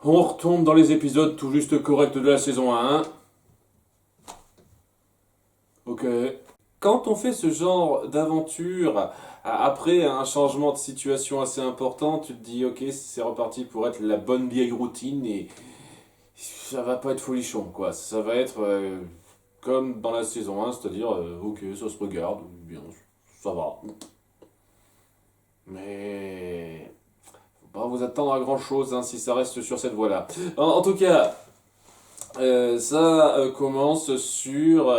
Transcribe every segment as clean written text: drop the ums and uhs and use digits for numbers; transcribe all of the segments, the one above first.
On retombe dans les épisodes tout juste corrects de la saison 1. Ok. Quand on fait ce genre d'aventure, après un changement de situation assez important, tu te dis ok, c'est reparti pour être la bonne vieille routine et ça va pas être folichon quoi. Ça va être comme dans la saison 1, c'est-à-dire ok, ça se regarde, bien, ça va. Mais faut pas vous attendre à grand chose si ça reste sur cette voie-là. En tout cas. Ça commence sur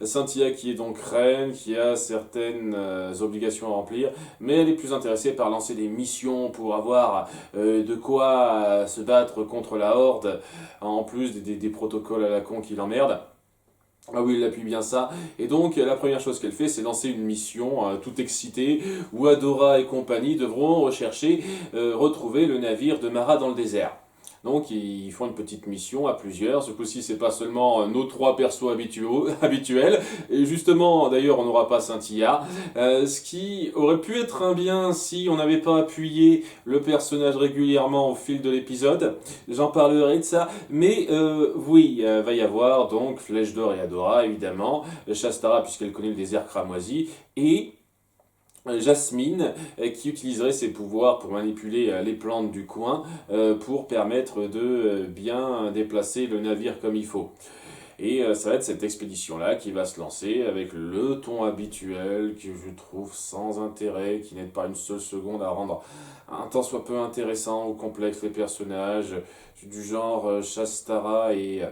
Cynthia qui est donc reine, qui a certaines obligations à remplir, mais elle est plus intéressée par lancer des missions pour avoir de quoi se battre contre la Horde, en plus des protocoles à la con qui l'emmerdent. Ah oui, il appuie bien ça. Et donc, la première chose qu'elle fait, c'est lancer une mission, toute excitée, où Adora et compagnie devront retrouver le navire de Mara dans le désert. Donc ils font une petite mission à plusieurs. Ce coup-ci, c'est pas seulement nos trois persos habituels. Et justement, d'ailleurs, on n'aura pas Cynthia. Ce qui aurait pu être un bien si on n'avait pas appuyé le personnage régulièrement au fil de l'épisode. J'en parlerai de ça. Mais oui, va y avoir donc Flèche d'Or et Adora, évidemment. Shastara, puisqu'elle connaît le désert cramoisi. Et Jasmine, qui utiliserait ses pouvoirs pour manipuler les plantes du coin pour permettre de bien déplacer le navire comme il faut. Et ça va être cette expédition-là qui va se lancer avec le ton habituel que je trouve sans intérêt, qui n'aide pas une seule seconde à rendre un tant soit peu intéressant ou complexe les personnages, du genre Shastara et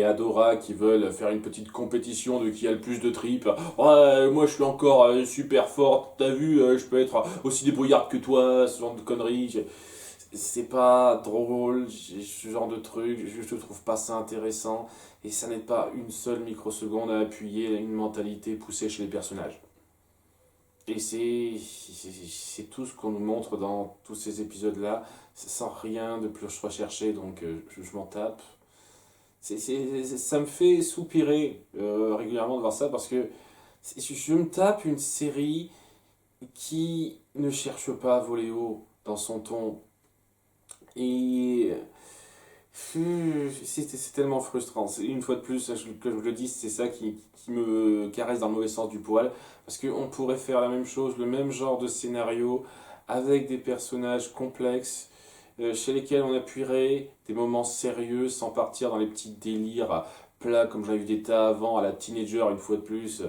Adora qui veulent faire une petite compétition de qui a le plus de tripes. Ouais, moi je suis encore super forte, t'as vu, je peux être aussi débrouillarde que toi, ce genre de conneries. C'est pas drôle, ce genre de truc, je trouve pas ça intéressant. Et ça n'aide pas une seule microseconde à appuyer une mentalité poussée chez les personnages. Et c'est tout ce qu'on nous montre dans tous ces épisodes-là, sans rien de plus recherché, donc je m'en tape. Ça me fait soupirer régulièrement de voir ça parce que je me tape une série qui ne cherche pas à voler haut dans son ton. Et c'est tellement frustrant. Une fois de plus, que je le dis, c'est ça qui me caresse dans le mauvais sens du poil. Parce qu'on pourrait faire la même chose, le même genre de scénario, avec des personnages complexes, chez lesquels on appuierait des moments sérieux sans partir dans les petits délires plats comme j'en ai vu des tas avant, à la teenager une fois de plus.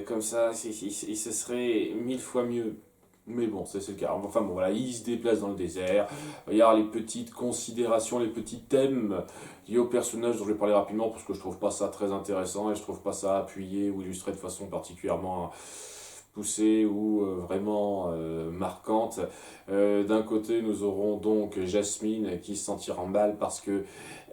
Comme ça, ce serait mille fois mieux. Mais bon, c'est le cas. Enfin bon, voilà, il se déplace dans le désert. Il y a les petites considérations, les petits thèmes liés au personnage dont je vais parler rapidement parce que je trouve pas ça très intéressant et je trouve pas ça appuyé ou illustré de façon particulièrement poussée ou vraiment marquante. D'un côté, nous aurons donc Jasmine qui se sentira mal parce que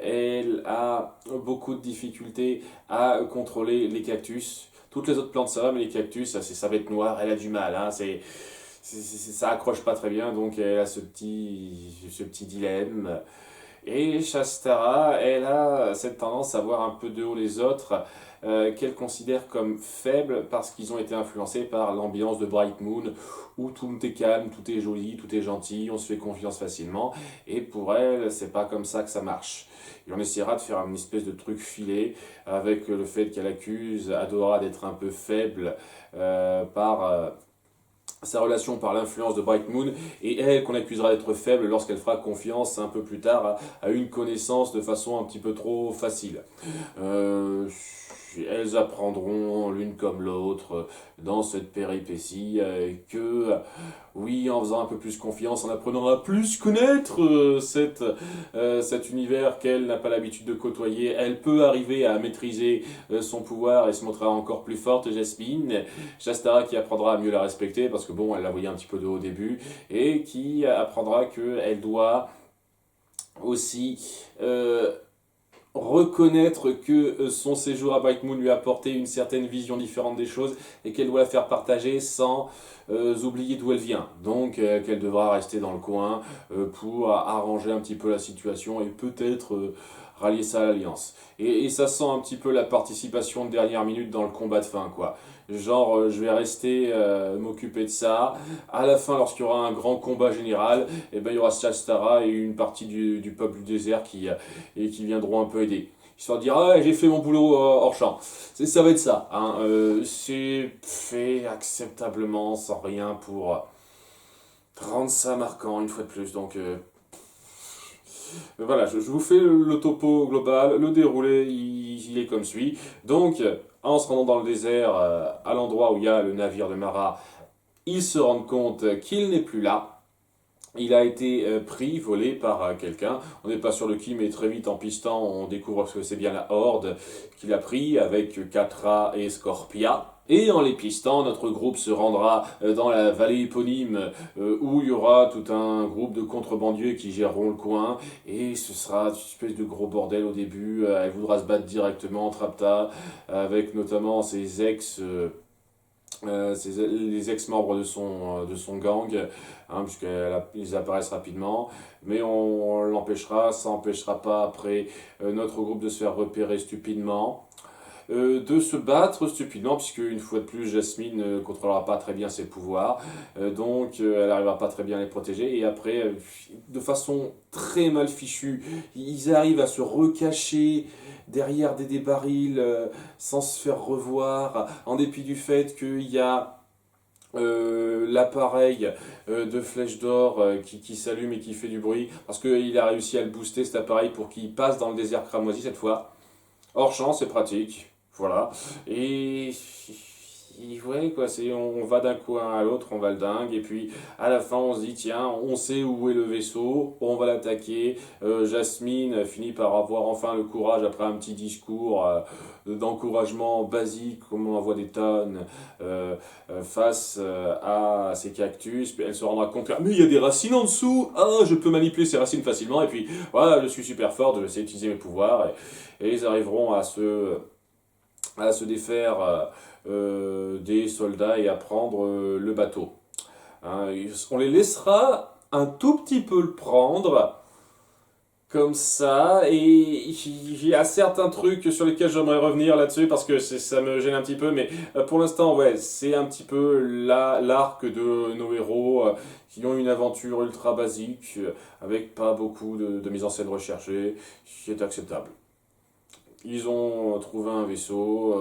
elle a beaucoup de difficultés à contrôler les cactus. Toutes les autres plantes ça va, mais les cactus, ça va être noir, elle a du mal. Hein, ça accroche pas très bien, donc elle a ce petit dilemme. Et Shastara, elle a cette tendance à voir un peu de haut les autres, qu'elle considère comme faibles parce qu'ils ont été influencés par l'ambiance de Bright Moon, où tout est calme, tout est joli, tout est gentil, on se fait confiance facilement. Et pour elle, c'est pas comme ça que ça marche. Et on essaiera de faire une espèce de truc filé avec le fait qu'elle accuse Adora d'être un peu faible par sa relation par l'influence de Bright Moon, et elle qu'on accusera d'être faible lorsqu'elle fera confiance un peu plus tard à une connaissance de façon un petit peu trop facile. Elles apprendront l'une comme l'autre dans cette péripétie que, oui, en faisant un peu plus confiance, en apprenant à plus connaître cet univers qu'elle n'a pas l'habitude de côtoyer, elle peut arriver à maîtriser son pouvoir et se montrera encore plus forte, Jasmine. Shastara qui apprendra à mieux la respecter parce que bon, elle la voyait un petit peu de haut au début et qui apprendra qu'elle doit aussi reconnaître que son séjour à Bright Moon lui a apporté une certaine vision différente des choses et qu'elle doit la faire partager sans oublier d'où elle vient. Donc qu'elle devra rester dans le coin pour arranger un petit peu la situation et peut-être rallier ça à l'Alliance. Et ça sent un petit peu la participation de dernière minute dans le combat de fin, quoi. Genre, je vais rester m'occuper de ça. À la fin, lorsqu'il y aura un grand combat général, eh ben, il y aura Shastara et une partie du peuple du désert qui viendront un peu aider. Histoire de dire, ah, j'ai fait mon boulot hors champ. Ça va être ça. Hein. C'est fait acceptablement, sans rien pour rendre ça marquant une fois de plus. Donc, voilà, je vous fais le topo global, le déroulé, il est comme suit. Donc, en se rendant dans le désert, à l'endroit où il y a le navire de Mara, ils se rendent compte qu'il n'est plus là. Il a été pris, volé par quelqu'un. On n'est pas sûr de qui, mais très vite en pistant, on découvre que c'est bien la Horde qui l'a pris avec Catra et Scorpia. Et en les pistant, notre groupe se rendra dans la vallée éponyme où il y aura tout un groupe de contrebandiers qui géreront le coin. Et ce sera une espèce de gros bordel au début. Elle voudra se battre directement, Trapta, avec notamment ses ex... les ex-membres de son gang, hein, puisqu'ils apparaissent rapidement, mais on l'empêchera, ça n'empêchera pas après notre groupe de se faire repérer stupidement, de se battre stupidement, puisque une fois de plus, Jasmine ne contrôlera pas très bien ses pouvoirs, donc elle n'arrivera pas très bien à les protéger, et après, de façon très mal fichue, ils arrivent à se recacher derrière des barils sans se faire revoir, en dépit du fait qu'il y a l'appareil de Flèche d'Or qui s'allume et qui fait du bruit, parce qu'il a réussi à le booster cet appareil pour qu'il passe dans le désert cramoisi cette fois. Hors champ, c'est pratique. Voilà. Et ouais, quoi, on va d'un coin à l'autre, on va le dingue, et puis à la fin on se dit, tiens, on sait où est le vaisseau, on va l'attaquer. Jasmine finit par avoir enfin le courage, après un petit discours d'encouragement basique, comme on en voit des tonnes, face à ces cactus, puis elle se rendra compte, mais il y a des racines en dessous, ah, je peux manipuler ces racines facilement, et puis voilà, je suis super fort, je sais utiliser mes pouvoirs, et ils arriveront à se défaire des soldats et à prendre le bateau. Hein, on les laissera un tout petit peu le prendre, comme ça, et il y a certains trucs sur lesquels j'aimerais revenir là-dessus, parce que ça me gêne un petit peu, mais pour l'instant, ouais, c'est un petit peu l'arc de nos héros qui ont une aventure ultra basique, avec pas beaucoup de mise en scène recherchée, qui est acceptable. Ils ont trouvé un vaisseau,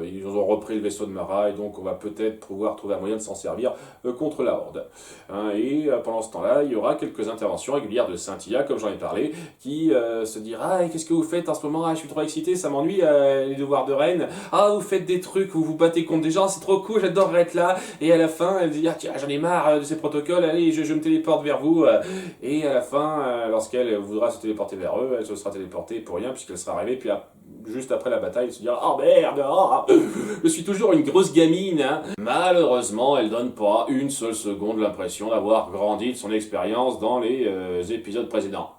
ils ont repris le vaisseau de Mara, et donc on va peut-être pouvoir trouver un moyen de s'en servir contre la Horde. Hein, et pendant ce temps-là, il y aura quelques interventions régulières de Scintilla, comme j'en ai parlé, qui se dira, ah, qu'est-ce que vous faites en ce moment? Ah, je suis trop excité, ça m'ennuie, les devoirs de reine. Ah, vous faites des trucs, vous vous battez contre des gens, c'est trop cool, j'adorerais être là. Et à la fin, elle dit, ah, tiens, j'en ai marre de ces protocoles, allez, je me téléporte vers vous. Et à la fin, lorsqu'elle voudra se téléporter vers eux, elle se sera téléportée pour rien, puisqu'elle sera arrivée, puis juste après la bataille, elle se dira, oh merde, oh, je suis toujours une grosse gamine. Hein. Malheureusement, elle donne pas une seule seconde l'impression d'avoir grandi de son expérience dans les épisodes précédents.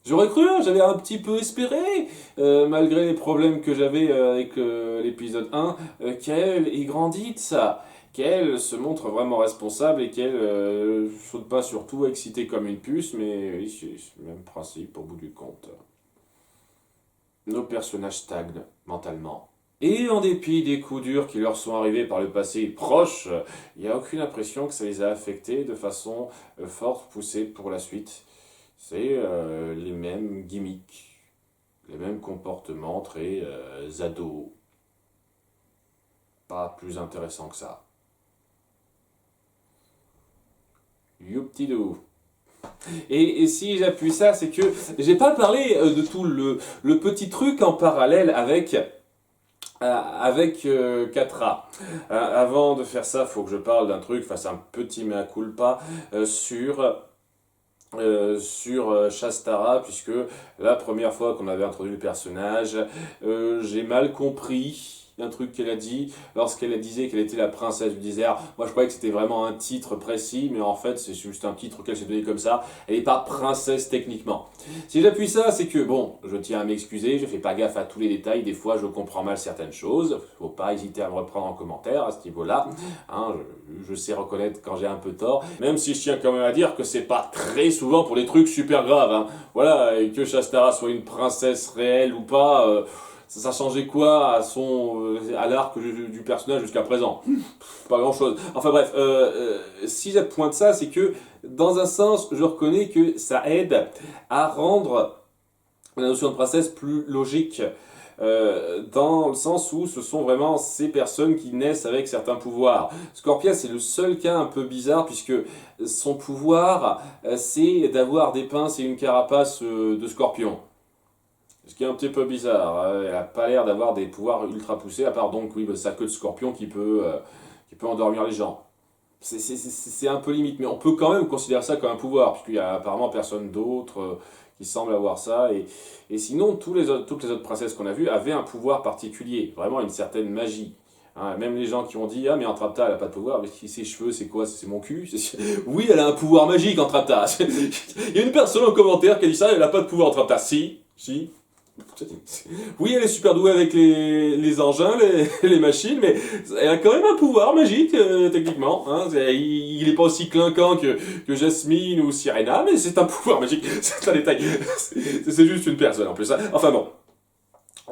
J'aurais cru, hein, j'avais un petit peu espéré, malgré les problèmes que j'avais avec l'épisode 1, qu'elle ait grandi de ça, qu'elle se montre vraiment responsable et qu'elle saute pas sur tout excitée comme une puce, mais oui, c'est le même principe au bout du compte. Nos personnages stagnent mentalement. Et en dépit des coups durs qui leur sont arrivés par le passé proche, il n'y a aucune impression que ça les a affectés de façon forte, poussée pour la suite. C'est les mêmes gimmicks, les mêmes comportements très ados. Pas plus intéressant que ça. Youptidou. Et si j'appuie ça, c'est que j'ai pas parlé de tout le petit truc en parallèle avec Catra. Avant de faire ça, il faut que je parle d'un truc, enfin c'est un petit mea culpa sur Shastara, puisque la première fois qu'on avait introduit le personnage, j'ai mal compris un truc qu'elle a dit lorsqu'elle disait qu'elle était la princesse du désert. Moi, je croyais que c'était vraiment un titre précis, mais en fait, c'est juste un titre qu'elle s'est donné comme ça. Elle n'est pas princesse techniquement. Si j'appuie ça, c'est que, bon, je tiens à m'excuser, je fais pas gaffe à tous les détails, des fois je comprends mal certaines choses, faut pas hésiter à me reprendre en commentaire à ce niveau-là, hein, je sais reconnaître quand j'ai un peu tort, même si je tiens quand même à dire que c'est pas très souvent pour des trucs super graves, hein. Voilà, et que Shastara soit une princesse réelle ou pas, ça changeait quoi à l'arc du personnage jusqu'à présent? Pas grand chose. Enfin bref, si j'appointe ça, c'est que dans un sens, je reconnais que ça aide à rendre la notion de princesse plus logique. Dans le sens où ce sont vraiment ces personnes qui naissent avec certains pouvoirs. Scorpia, c'est le seul cas un peu bizarre puisque son pouvoir, c'est d'avoir des pinces et une carapace de scorpion. Ce qui est un petit peu bizarre. Elle n'a pas l'air d'avoir des pouvoirs ultra poussés, à part donc oui, sa queue de scorpion qui peut endormir les gens. C'est un peu limite, mais on peut quand même considérer ça comme un pouvoir, puisqu'il y a apparemment personne d'autre qui semble avoir ça. Et sinon, toutes les autres princesses qu'on a vues avaient un pouvoir particulier, vraiment une certaine magie. Hein, même les gens qui ont dit « Ah, mais Entrapta, elle n'a pas de pouvoir. Mais ses cheveux, c'est quoi? C'est mon cul ?» Oui, elle a un pouvoir magique, Entrapta. Il y a une personne en commentaire qui a dit ça, elle n'a pas de pouvoir, Entrapta. Si. Oui, elle est super douée avec les engins, les machines, mais elle a quand même un pouvoir magique, techniquement. Hein. Il n'est pas aussi clinquant que Jasmine ou Sirena, mais c'est un pouvoir magique. C'est un détail. C'est juste une personne en plus. Hein. Enfin bon.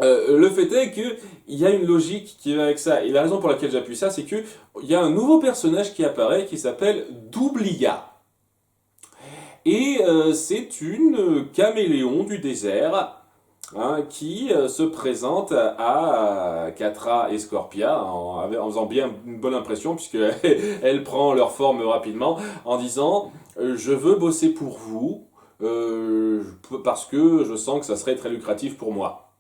Le fait est qu'il y a une logique qui va avec ça. Et la raison pour laquelle j'appuie ça, c'est qu'il y a un nouveau personnage qui apparaît qui s'appelle Doublia. Et c'est une caméléon du désert. Hein, qui se présente à Catra et Scorpia en faisant bien une bonne impression puisqu'elle prend leur forme rapidement en disant je veux bosser pour vous parce que je sens que ça serait très lucratif pour moi.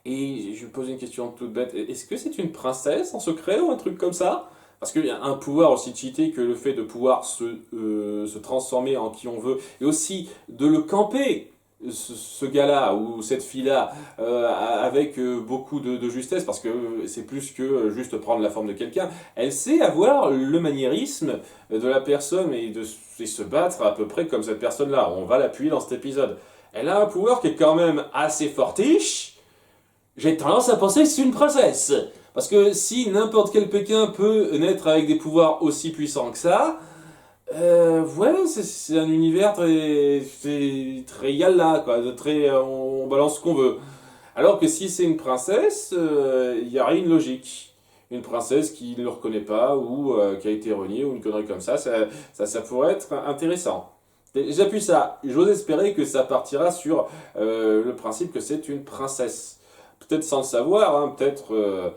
Et je me pose une question toute bête, est-ce que c'est une princesse en secret ou un truc comme ça? Parce qu'il y a un pouvoir aussi cheaté que le fait de pouvoir se transformer en qui on veut et aussi de le camper. Ce gars-là ou cette fille-là avec beaucoup de justesse parce que c'est plus que juste prendre la forme de quelqu'un. Elle sait avoir le maniérisme de la personne et se battre à peu près comme cette personne-là. On va l'appuyer dans cet épisode. Elle a un pouvoir qui est quand même assez fortiche. J'ai tendance à penser que c'est une princesse. Parce que si n'importe quel Pékin peut naître avec des pouvoirs aussi puissants que ça... ouais, c'est un univers très yalla, quoi, on balance ce qu'on veut. Alors que si c'est une princesse, il y aurait une logique. Une princesse qui ne le reconnaît pas ou qui a été reniée ou une connerie comme ça pourrait être intéressant. J'appuie ça. J'ose espérer que ça partira sur le principe que c'est une princesse. Peut-être sans le savoir, hein, peut-être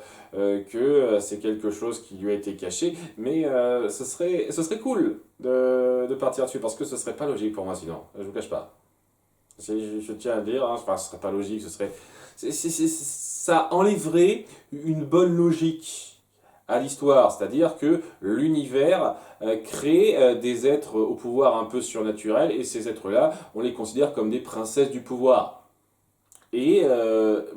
que c'est quelque chose qui lui a été caché, mais ce serait cool de partir dessus, parce que ce serait pas logique pour moi sinon, je vous cache pas. Je tiens à le dire, hein, enfin, ce serait pas logique, ça enlèverait une bonne logique à l'histoire, c'est-à-dire que l'univers crée des êtres au pouvoir un peu surnaturel, et ces êtres-là, on les considère comme des princesses du pouvoir. Et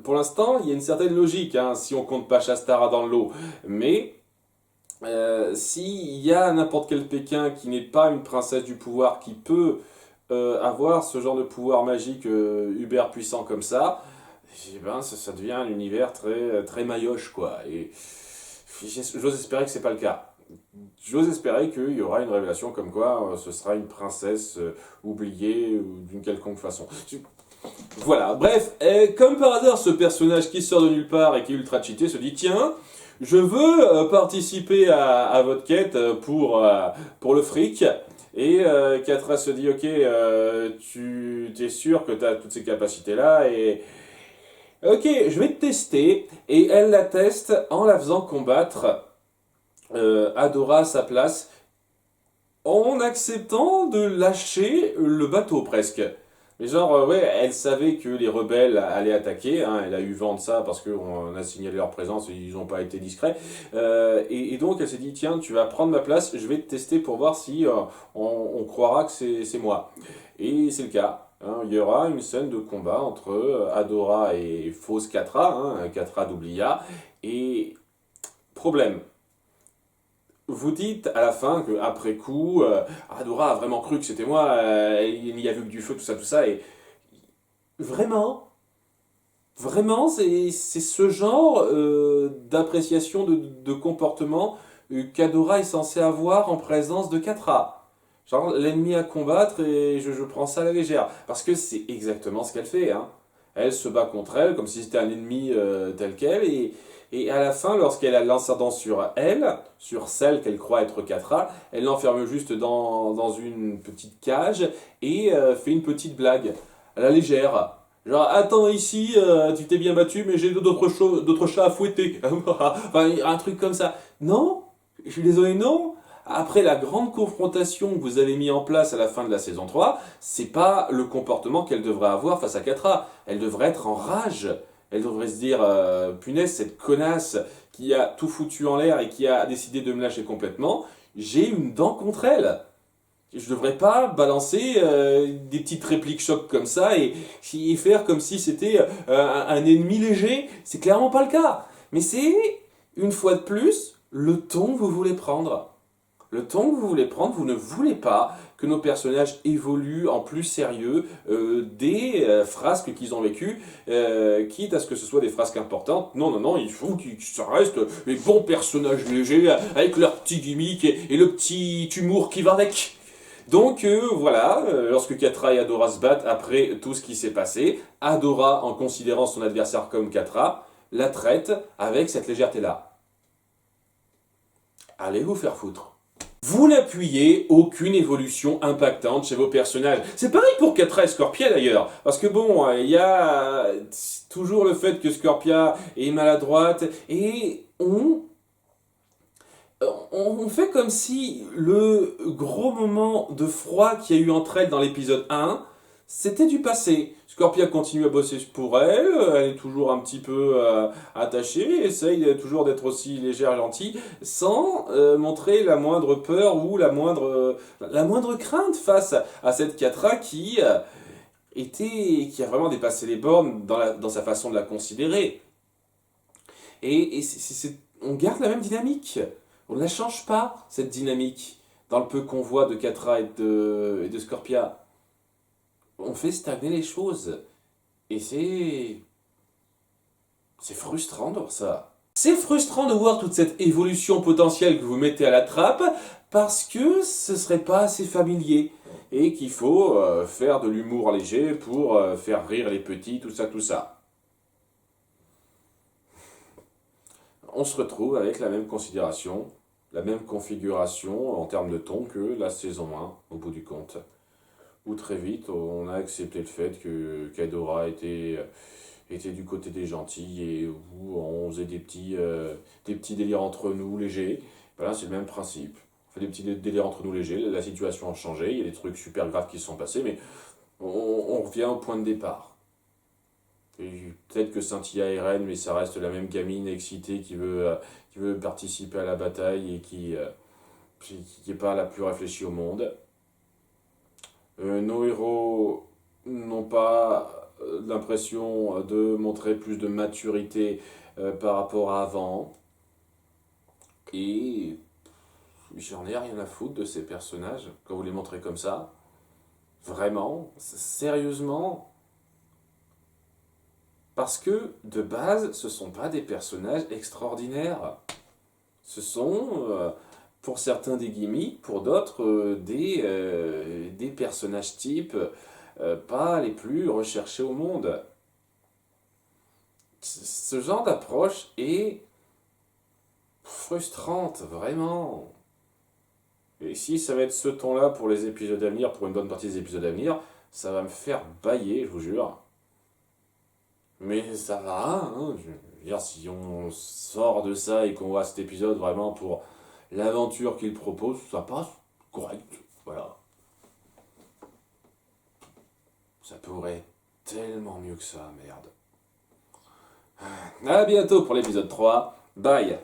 pour l'instant, il y a une certaine logique, hein, si on compte pas Shastara dans le lot. Mais s'il y a n'importe quel Pékin qui n'est pas une princesse du pouvoir, qui peut avoir ce genre de pouvoir magique uber puissant comme ça, eh ben, ça devient un univers très maillotche, quoi. Et j'ose espérer que c'est pas le cas. J'ose espérer qu'il y aura une révélation comme quoi ce sera une princesse oubliée ou d'une quelconque façon. Voilà, bref, comme par hasard, ce personnage qui sort de nulle part et qui est ultra cheaté se dit « Tiens, je veux participer à votre quête pour le fric. » Et Catra se dit « Ok, tu es sûr que tu as toutes ces capacités-là et... Ok, je vais te tester. » Et elle la teste en la faisant combattre Adora à sa place en acceptant de lâcher le bateau presque. Mais genre, ouais, elle savait que les rebelles allaient attaquer, hein, elle a eu vent de ça parce qu'on a signalé leur présence et ils n'ont pas été discrets. Et donc elle s'est dit, tiens, tu vas prendre ma place, je vais te tester pour voir si on croira que c'est moi. Et c'est le cas. hein, il y aura une scène de combat entre Adora et fausse Catra, hein, Catra d'Oublia, et problème. Vous dites à la fin que après coup, Adora a vraiment cru que c'était moi, il n'y a vu que du feu, tout ça, et vraiment, vraiment, c'est ce genre d'appréciation de comportement qu'Adora est censé avoir en présence de Catra. Genre l'ennemi à combattre et je prends ça à la légère. Parce que c'est exactement ce qu'elle fait, hein. Elle se bat contre elle comme si c'était un ennemi tel quel. Et à la fin, lorsqu'elle a l'ascendant sur elle, sur celle qu'elle croit être Catra, elle l'enferme juste dans une petite cage et fait une petite blague à la légère. Genre, attends ici, tu t'es bien battu, mais j'ai d'autres chats à fouetter. Enfin, un truc comme ça. Non, je suis désolé, non. Après la grande confrontation que vous avez mis en place à la fin de la saison 3, c'est pas le comportement qu'elle devrait avoir face à Catra. Elle devrait être en rage. Elle devrait se dire, punaise, cette connasse qui a tout foutu en l'air et qui a décidé de me lâcher complètement, j'ai une dent contre elle. Je devrais pas balancer des petites répliques chocs comme ça et faire comme si c'était un ennemi léger. C'est clairement pas le cas. Mais c'est, une fois de plus, le ton que vous voulez prendre. Le ton que vous voulez prendre, vous ne voulez pas que nos personnages évoluent en plus sérieux des frasques qu'ils ont vécues, quitte à ce que ce soit des frasques importantes. Non, non, non, il faut que ça reste les bons personnages légers avec leur petit gimmick et le petit humour qui va avec. Donc voilà, lorsque Catra et Adora se battent après tout ce qui s'est passé, Adora, en considérant son adversaire comme Catra, la traite avec cette légèreté-là. Allez vous faire foutre. Vous n'appuyez aucune évolution impactante chez vos personnages. C'est pareil pour Catra et Scorpia d'ailleurs. Parce que bon, il y a toujours le fait que Scorpia est maladroite et on fait comme si le gros moment de froid qu'il y a eu entre elles dans l'épisode 1, c'était du passé. Scorpia continue à bosser pour elle, elle est toujours un petit peu attachée, essaye toujours d'être aussi légère et gentille, sans montrer la moindre peur ou la moindre crainte face à cette Catra qui a vraiment dépassé les bornes dans sa façon de la considérer. On garde la même dynamique. On ne la change pas, cette dynamique, dans le peu qu'on voit de Catra et de Scorpia. On fait stagner les choses. Et c'est frustrant de voir ça. C'est frustrant de voir toute cette évolution potentielle que vous mettez à la trappe, parce que ce serait pas assez familier. Et qu'il faut faire de l'humour léger pour faire rire les petits, tout ça, tout ça. On se retrouve avec la même considération, la même configuration en termes de ton que la saison 1, au bout du compte. Où très vite, on a accepté le fait qu'Adora était du côté des gentils et où on faisait des petits délires entre nous légers. Voilà, c'est le même principe. On fait des petits délires entre nous légers, la situation a changé, il y a des trucs super graves qui se sont passés, mais on revient au point de départ. Peut-être que Cynthia est reine, mais ça reste la même gamine excitée qui veut participer à la bataille et qui n'est pas la plus réfléchie au monde. Nos héros n'ont pas l'impression de montrer plus de maturité par rapport à avant. Et j'en ai rien à foutre de ces personnages quand vous les montrez comme ça. Vraiment, sérieusement. Parce que, de base, ce ne sont pas des personnages extraordinaires. Ce sont, pour certains, des gimmicks, pour d'autres, des personnages types pas les plus recherchés au monde. Ce genre d'approche est frustrante, vraiment. Et si ça va être ce ton-là pour les épisodes à venir, pour une bonne partie des épisodes à venir, ça va me faire bâiller, je vous jure. Mais ça va, hein, je veux dire, si on sort de ça et qu'on voit cet épisode vraiment pour l'aventure qu'il propose, ça passe correct, voilà. Ça pourrait être tellement mieux que ça, merde. À bientôt pour l'épisode 3, bye.